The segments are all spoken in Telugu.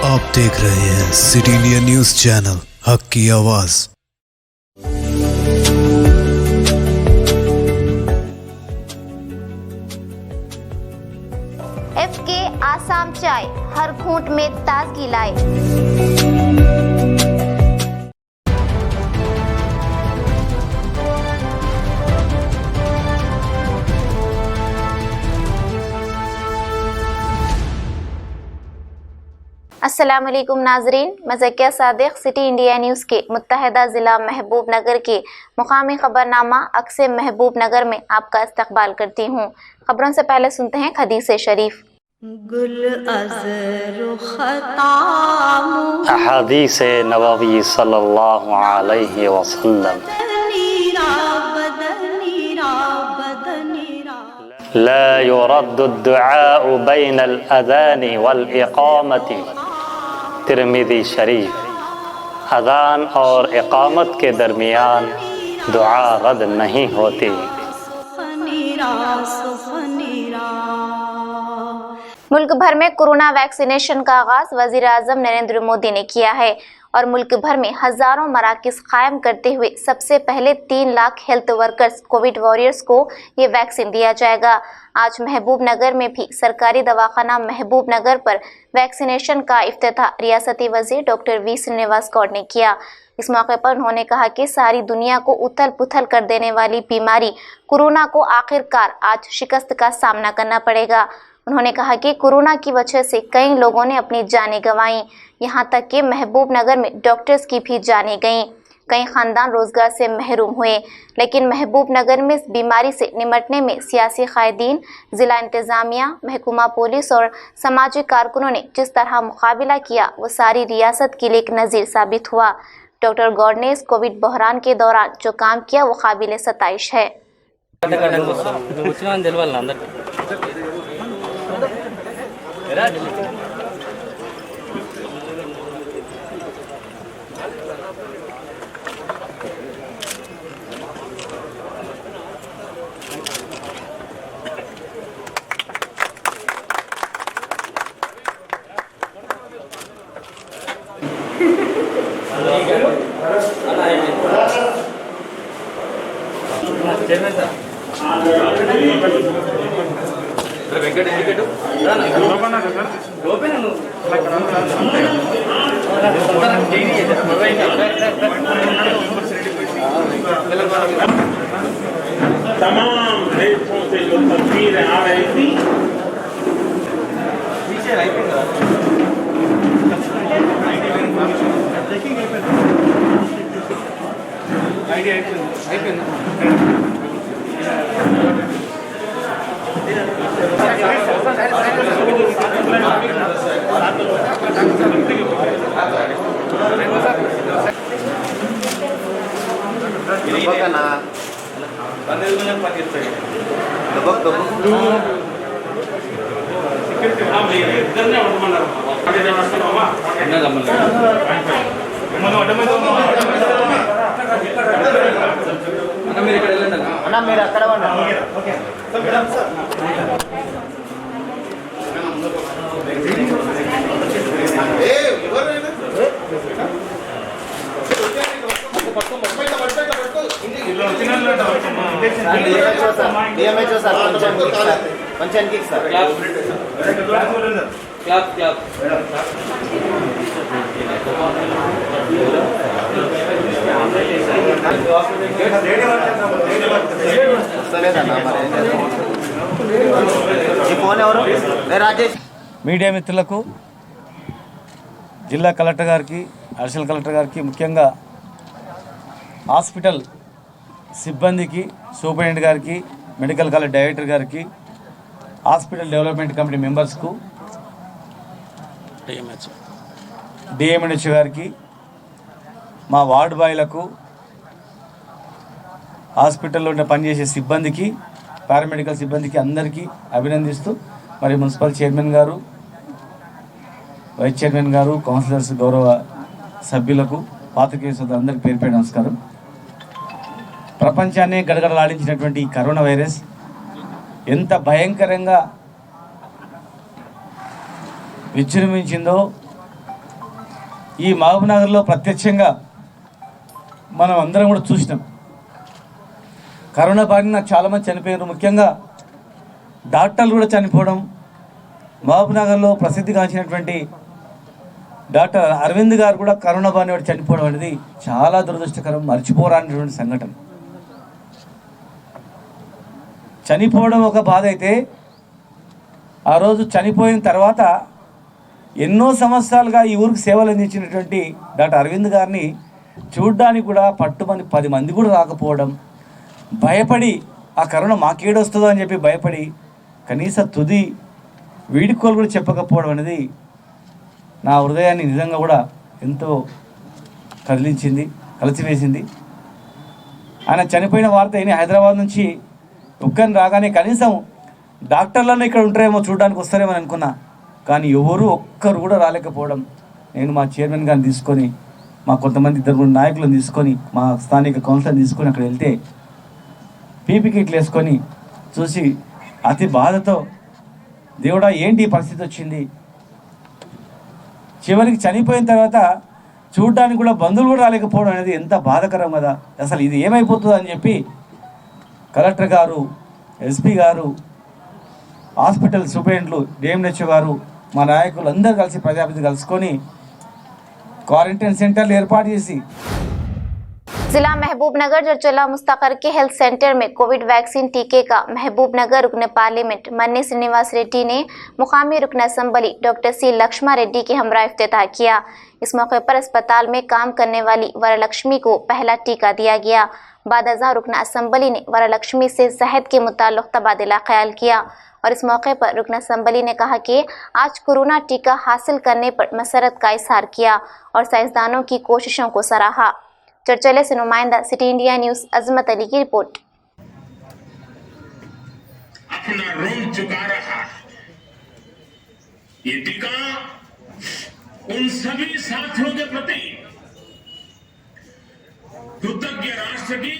आप देख रहे हैं सिटी इंडिया न्यूज चैनल, हक की आवाज। FK आसाम चाय हर घूंट में ताजगी लाए। अस्सलाम वालेकुम नाजरीन, मैं Zakia Sadiq city India news के मुत्तहदा ज़िला महबूब नगर के मुकामी खबरनामा अक्से महबूब नगर में आपका इस्तकबाल करती हूँ। खबरों से पहले सुनते हैं हदीस शरीफ। अहादीस नबवी सल्लल्लाहु अलैहि वसल्लम ला युरद्दु दुआउ बैनल अज़ानी वल इक़ामती। तिरमिज़ी शरीफ। अज़ान और इक़ामत के दरमियान दुआ रद्द नहीं होती। मुल्क भर में कोरोना वैक्सीनेशन का आगाज वज़ीर आज़म नरेंद्र मोदी ने किया है और मुल्क भर में हजारों मराकज़ कायम करते हुए सबसे पहले 3 lakh health workers Covid warriors को ये वैक्सीन दिया जाएगा। आज महबूब नगर में भी सरकारी दवाखाना महबूब नगर पर वैक्सीनेशन का इफ्तिताह रियासती वज़ीर डॉक्टर वी श्रीनिवास गौड़ ने किया। इस मौके पर उन्होंने कहा कि सारी दुनिया को उथल पुथल कर देने वाली बीमारी कोरोना को आखिरकार आज शिकस्त का सामना करना पड़ेगा। उन्होंने कहा कि कोरोना की वजह से कई लोगों ने अपनी जानें गंवाई, यहाँ तक कि महबूब नगर में डॉक्टर्स की भी जानें गईं। कई खानदान रोजगार से महरूम हुए, लेकिन महबूब नगर में इस बीमारी से निमटने में सियासी कायदीन, जिला इंतजामिया, महकमा पुलिस और समाजी कारकुनों ने जिस तरह मुकाबला किया वो सारी रियासत के लिए एक नज़ीर साबित हुआ। डॉक्टर गौड़ ने इस कोविड बहरान के दौरान जो काम किया वो काबिल सताइश है। तमाम देशों से जो तस्वीरें आ रही थी మీడియా మిత్రులకు, జిల్లా కలెక్టర్ గారికి, అడిషనల్ కలెక్టర్ గారికి, ముఖ్యంగా హాస్పిటల్ సిబ్బందికి, సూపరింటెండెంట్ గారికి, మెడికల్ కాలేజ్ డైరెక్టర్ గారికి, హాస్పిటల్ డెవలప్మెంట్ కమిటీ మెంబర్స్కు, డిఎంహెచ్ గారికి, మా వార్డు బాయ్లకు, హాస్పిటల్లో పనిచేసే సిబ్బందికి, పారామెడికల్ సిబ్బందికి అందరికీ అభినందిస్తూ మరి మున్సిపల్ చైర్మన్ గారు, వైస్ చైర్మన్ గారు, కౌన్సిలర్స్, గౌరవ సభ్యులకు, పాత్రికేయ సోదరులందరికీ పేరు పేరు నమస్కారం। ప్రపంచాన్ని గడగడలాడించినటువంటి ఈ కరోనా వైరస్ ఎంత భయంకరంగా విజృంభించిందో ఈ మహబూబ్నగర్లో ప్రత్యక్షంగా మనం అందరం కూడా చూసినాం. కరోనా బారిన చాలామంది చనిపోయారు. ముఖ్యంగా డాక్టర్లు కూడా చనిపోవడం, మహబూబ్నగర్లో ప్రసిద్ధిగాంచినటువంటి డాక్టర్ అరవింద్ గారు కూడా కరోనా బారిన చనిపోవడం అనేది చాలా దురదృష్టకరం, మర్చిపోరానటువంటి సంఘటన. చనిపోవడం ఒక బాధ అయితే, ఆ రోజు చనిపోయిన తర్వాత ఎన్నో సంవత్సరాలుగా ఈ ఊరికి సేవలు అందించినటువంటి డాక్టర్ అరవింద్ గారిని చూడ్డానికి కూడా పట్టుమంది 10 మంది కూడా రాకపోవడం, భయపడి ఆ కరోనా మాకేడొస్తుందో అని చెప్పి భయపడి కనీస తుది వీడుకోలు కూడా చెప్పకపోవడం అనేది నా హృదయాన్ని నిజంగా కూడా ఎంతో కదిలించింది, కలిసివేసింది. ఆయన చనిపోయిన వార్త అయినా హైదరాబాద్ నుంచి ఒక్కని రాగానే కనీసం డాక్టర్లను ఇక్కడ ఉంటారేమో చూడడానికి వస్తారేమో అనుకున్నా, కానీ ఎవరు ఒక్కరు కూడా రాలేకపోవడం. నేను మా చైర్మన్ గారిని తీసుకొని, మా కొంతమంది 2 నాయకులను తీసుకొని, మా స్థానిక కౌన్సిలర్ని తీసుకొని అక్కడ వెళ్తే పీపీ కిట్లు వేసుకొని చూసి అతి బాధతో, దేవుడా ఏంటి ఈ పరిస్థితి వచ్చింది. చివరికి చనిపోయిన తర్వాత చూడడానికి కూడా బంధువులు కూడా రాలేకపోవడం అనేది ఎంత బాధకరం కదా. అసలు ఇది ఏమైపోతుందో అని చెప్పి కలెక్టర్ గారు, ఎస్పీ గారు, హాస్పిటల్ సూపరింటెండెంట్లు, డిఎంహెచ్ఓ గారు, మా నాయకులు అందరూ కలిసి ప్రజాప్రతినిధులు కలుసుకొని क्वारंटाइन सेंटर एर्पाటు చేసి जिला महबूबनगर जरचोला मुस्तकर के हेल्थ सेंटर में कोविड वैक्सीन टीके का महबूबनगर रुकन पार्लियामेंट मन्नी श्रीनिवास रेड्डी ने मुकामी रुकन assembly doctor C Lakshma Reddy के हमरा इफ्तिताह किया। इस मौके पर अस्पताल में काम करने वाली वरलक्ष्मी को पहला टीका दिया गया। बाद अज़ां रुकन असम्बली ने वरलक्ष्मी से सेहत के मुताल्लिक़ तबादला ख्याल किया और इस मौके पर रुकन असम्बली ने कहा कि आज कोरोना टीका हासिल करने पर मसरत का इजहार किया और साइंसदानों की कोशिशों को सराहा। चर्चले से नुमाइंदा सिटी इंडिया न्यूज़ अजमत अली की रिपोर्ट। अपना रोम चुका रहा ये टीका उन सभी साथियों के प्रति कृतज्ञ राष्ट्र की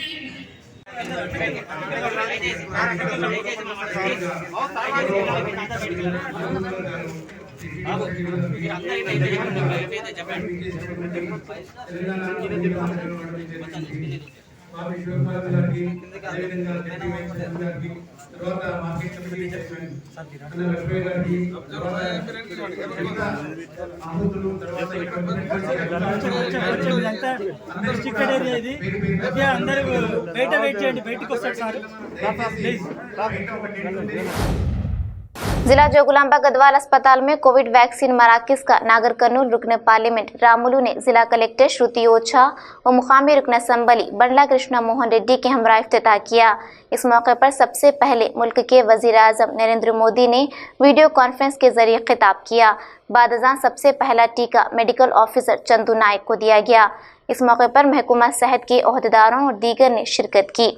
जिला जोगुलांबा गढ़वाल अस्पताल में कोविड वैक्सीन मराकज का नागर कर्नूल रुकन पार्लियामेंट रामुलू ने जिला कलेक्टर श्रुति ओछा और मुकामी रुकन असम्बली बंडला कृष्णा मोहन रेड्डी के हमरा इफ्तिताह किया। इस मौके पर सबसे पहले मुल्क के वजीर आजम नरेंद्र मोदी ने वीडियो कॉन्फ्रेंस के जरिए खिताब किया। बाद अज़ां सबसे पहला टीका मेडिकल ऑफिसर चंदू नायक को दिया गया। इस मौके पर महकमा सेहत के ओहदेदारों और दीगर ने शिरकत की।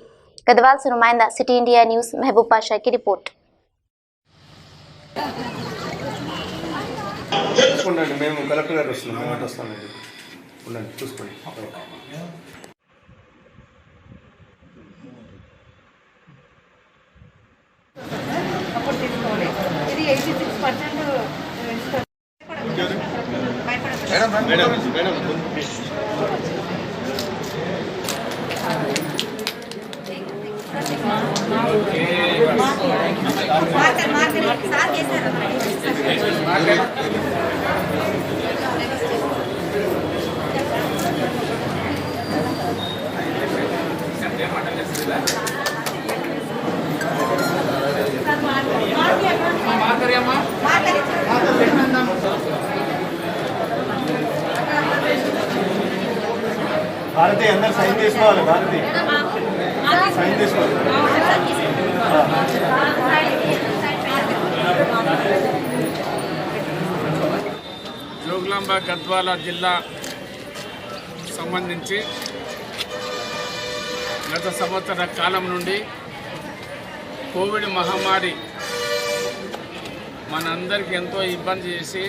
गढ़वाल से नुमाइंदा सिटी इंडिया न्यूज़ महबूब पाशा की रिपोर्ट। ఉండండి మేము కలెక్టర్ గారు వస్తున్నాం మేము వస్తామండి ఉండండి చూసుకోండి అప్పుడు తీసుకోవాలి ఇది 86% మేడం భారతి అందరు సైన్ చేసుకోవాలి భారతి సైన్ చేసుకోవాలి జోగులాంబ గద్వాల జిల్లా సంబంధించి గత సంవత్సర కాలం నుండి కోవిడ్ మహమ్మారి మనందరికీ ఎంతో ఇబ్బంది చేసి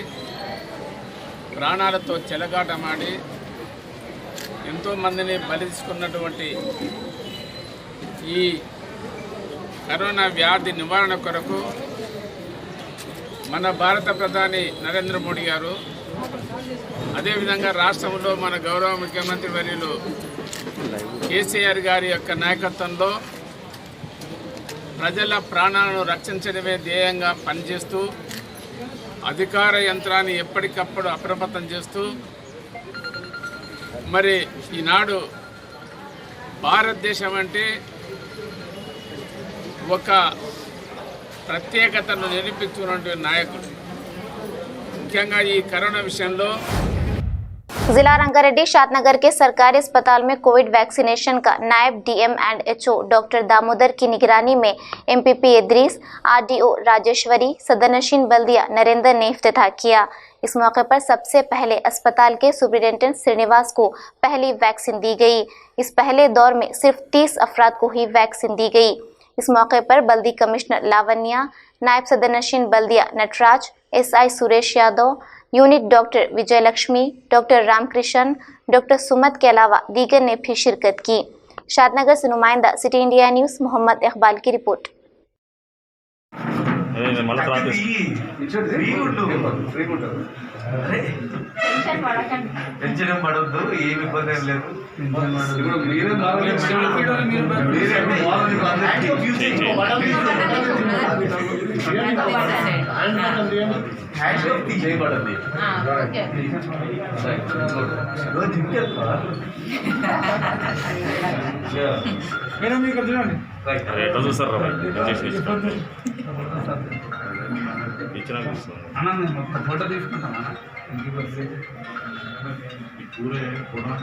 ప్రాణాలతో చెలగాటమాడి ఎంతోమందిని బలి తీసుకున్నటువంటి ఈ కరోనా వ్యాధి నివారణ కొరకు మన భారత ప్రధాని నరేంద్ర మోడీ గారు అదేవిధంగా రాష్ట్రంలో మన గౌరవ ముఖ్యమంత్రి వర్యులు కేసీఆర్ గారి యొక్క నాయకత్వంలో ప్రజల ప్రాణాలను రక్షించడమే ధ్యేయంగా పనిచేస్తూ అధికార యంత్రాన్ని ఎప్పటికప్పుడు అప్రమత్తం చేస్తూ మరి ఈనాడు భారతదేశం అంటే ఒక ప్రత్యేకతను నిరూపించుకున్నటువంటి నాయకుడు ముఖ్యంగా ఈ కరోనా విషయంలో जिला रंगारेड्डी शादनगर के सरकारी अस्पताल में कोविड वैक्सीनेशन का नायब DM and HO doctor Damodar की निगरानी में एमपीपी इद्रीस, आरडीओ राजेश्वरी, सदनशीन बल्दिया नरेंद्र ने इफ्तिताह किया। इस मौके पर सबसे पहले अस्पताल के सुपरिटेंडेंट श्रीनिवास को पहली वैक्सीन दी गई। इस पहले दौर में सिर्फ 30 अफराद को ही वैक्सीन दी गई। इस मौके पर बल्दी कमिश्नर लावण्या, नायब सदनशीन बल्दिया Nataraj, SI Suresh Yadav, unit doctor Vijay Lakshmi, doctor Ramakrishna, doctor Sumat के अलावा दीगर ने भी शिरकत की। शादनगर से नुमाइंदा city India news Mohammed Iqbal की रिपोर्ट। టెన్షన్ పడొద్దు, ఏమి ఇబ్బంది ఏం లేదు. చేయబడింది ఎట్లా చూస్తారు ఫోటో తీసుకుంటాం पूरे कोरोना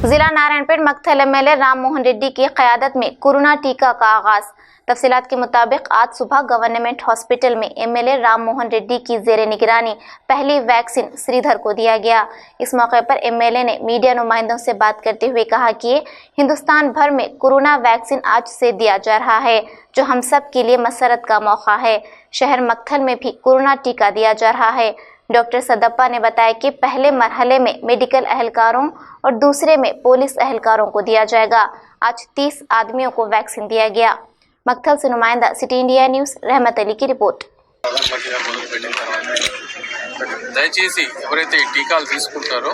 जिला नारायणपेट मक्थल एमएलए राम मोहन रेड्डी की क़यादत में कोरोना टीका का आगाज। तफसीलात के मुताबिक आज सुबह गवर्नमेंट हॉस्पिटल में एमएलए राम मोहन रेड्डी की ज़ेरे निगरानी पहली वैक्सीन श्रीधर को दिया गया। इस मौके पर एमएलए ने मीडिया नुमाइंदों से बात करते हुए कहा कि हिंदुस्तान भर में कोरोना वैक्सीन आज से दिया जा रहा है, जो हम सब के लिए मसरत का मौका है। शहर मक्थल में भी कोरोना टीका दिया जा रहा है। डॉक्टर सदप्पा ने बताया कि पहले मरहले में मेडिकल एहलकारों और दूसरे में पुलिस एहलकारों को दिया जाएगा। आज 30 आदमियों को वैक्सीन दिया गया। मक्थल से नुमाइंदा सिटी इंडिया न्यूज़ रहमत अली की रिपोर्ट। దయచేసి ఎవరైతే ఈ టీకాలు తీసుకుంటారో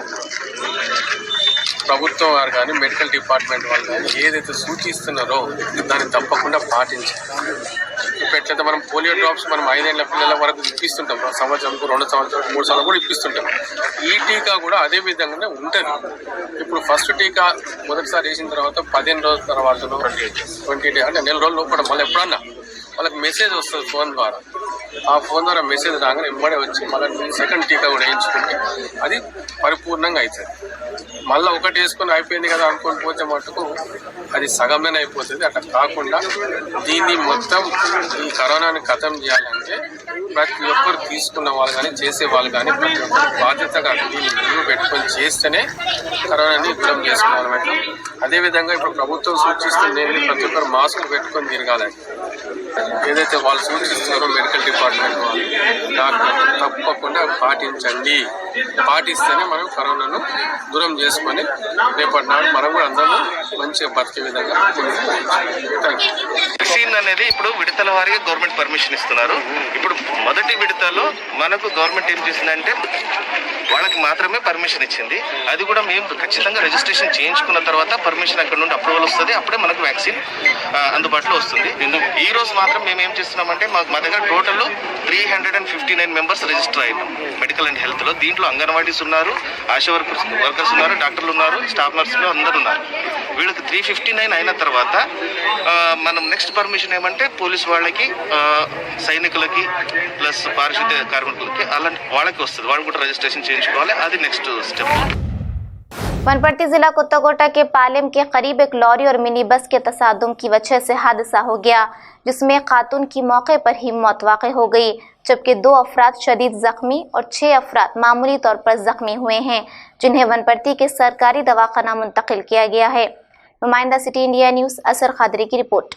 ప్రభుత్వం వారు కానీ మెడికల్ డిపార్ట్మెంట్ వాళ్ళు కానీ ఏదైతే సూచిస్తున్నారో దాన్ని తప్పకుండా పాటించాలి. ఇప్పుడు ఎట్లయితే మనం పోలియో డ్రాప్స్ మనం 5 ఏళ్ల పిల్లల వరకు ఇప్పిస్తుంటాం, సంవత్సరంకు 2 సంవత్సరాలు 3 సంవత్సరాలు కూడా ఇప్పిస్తుంటాం. ఈ టీకా కూడా అదే విధంగానే ఉంటుంది. ఇప్పుడు ఫస్ట్ టీకా మొదటిసారి వేసిన తర్వాత 15 రోజుల తర్వాత 20 డే అంటే నెల రోజుల లోపల మళ్ళీ ఎప్పుడన్నా వాళ్ళకి మెసేజ్ వస్తుంది ఫోన్ ద్వారా. ఆ ఫోన్ ద్వారా మెసేజ్ రాగానే వెంబడే వచ్చి మళ్ళీ సెకండ్ టీకా కూడా వేయించుకుంటే అది పరిపూర్ణంగా అవుతుంది. మళ్ళీ ఒకటి వేసుకొని అయిపోయింది కదా అనుకొని పోతే మటుకు అది సగంలోనే అయిపోతుంది. అట్లా కాకుండా దీన్ని మొత్తం ఈ కరోనాని ఖతం చేయాలంటే ప్రతి ఒక్కరు తీసుకున్న వాళ్ళు కానీ చేసే వాళ్ళు కానీ ప్రతి ఒక్కరు బాధ్యతగా దీన్ని ముందు పెట్టుకొని చేస్తేనే కరోనాని దూరం చేసుకోవాలి. అదేవిధంగా ఇప్పుడు ప్రభుత్వం సూచిస్తుంది ప్రతి ఒక్కరు మాస్కులు పెట్టుకొని తిరగాలని. ఏదైతే వాళ్ళు సూచిస్తున్నారో మెడికల్ డిపార్ట్మెంట్ వాళ్ళు డాక్టర్లు తప్పకుండా పాటించండి. పాటిస్తేనే మనం కరోనాను దూరం చేసుకొని రేపటి నాడు మనం కూడా అందరూ మంచిగా బతికే విధంగా వ్యాక్సిన్ అనేది ఇప్పుడు విడతల వారీగా గవర్నమెంట్ పర్మిషన్ ఇస్తున్నారు. ఇప్పుడు మొదటి విడతలో మనకు గవర్నమెంట్ ఏం చేసిందంటే వాళ్ళకి మాత్రమే పర్మిషన్ ఇచ్చింది. అది కూడా మేము ఖచ్చితంగా రిజిస్ట్రేషన్ చేయించుకున్న తర్వాత పర్మిషన్ అక్కడ నుండి అప్రూవల్ వస్తుంది. అప్పుడే మనకు వ్యాక్సిన్ అందుబాటులో వస్తుంది. ఈ రోజు మాత్రం మేము ఏం చేస్తున్నామంటే మా దగ్గర టోటల్ 359 మెంబర్స్ రిజిస్టర్ అయ్యారు మెడికల్ అండ్ హెల్త్ లో. దీంట్లో అంగన్వాడీస్ ఉన్నారు, ఆశా వర్కర్స్ ఉన్నారు, డాక్టర్లు ఉన్నారు, స్టాఫ్ నర్సులు అందరూ ఉన్నారు. వీళ్ళకి 359 అయిన తర్వాత మనం నెక్స్ట్ పర్మిషన్ ఏమంటే పోలీస్ వాళ్ళకి, సైనికులకి ప్లస్ పారిశుద్ధ్య కార్మికులకి అలాంటి వాళ్ళకి వస్తుంది. వాళ్ళు కూడా రిజిస్ట్రేషన్ చేయించుకోవాలి. అది నెక్స్ట్ స్టెప్. वनपर्ती जिला कुत्ताकोटा के पालेम के करीब एक लॉरी और मिनी बस के तसादुम की वजह से हादसा हो गया, जिसमें खातून की मौके पर ही मौत वाक़ हो गई, जबकि 2 अफराद शदीद जख्मी और 6 अफराद मामूली तौर पर जख्मी हुए हैं, जिन्हें वनपर्ती के सरकारी दवाखाना मुंतकिल किया गया है। नुमाइंदा सिटी इंडिया न्यूज़ असर खादरी की रिपोर्ट।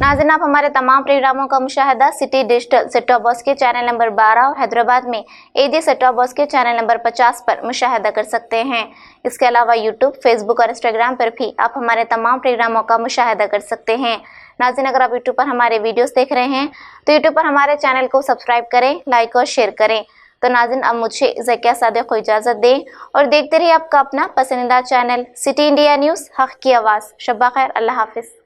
नाज़रीन, आप हमारे तमाम प्रोग्रामों का मुशाहिदा city digital set top box के चैनल नंबर 12 और हैदराबाद में एजी सेट टॉप बॉक्स के चैनल नंबर 50 पर मुशाहिदा कर सकते हैं। इसके अलावा यूट्यूब, फेसबुक और इंस्टाग्राम पर भी आप हमारे तमाम प्रोग्रामों का मुशाहिदा कर सकते हैं। नाज़रीन, अगर आप यूट्यूब पर हमारे वीडियोस देख रहे हैं तो यूट्यूब पर हमारे चैनल को सब्सक्राइब करें, लाइक और शेयर करें। तो नाज़रीन, अब मुझे ज़किया सादिक को इजाज़त दें और देखते रहिए आपका अपना पसंदीदा चैनल सिटी इंडिया न्यूज़, हक़ की आवाज़। शब्बा खैर, अल्लाह हाफिज़।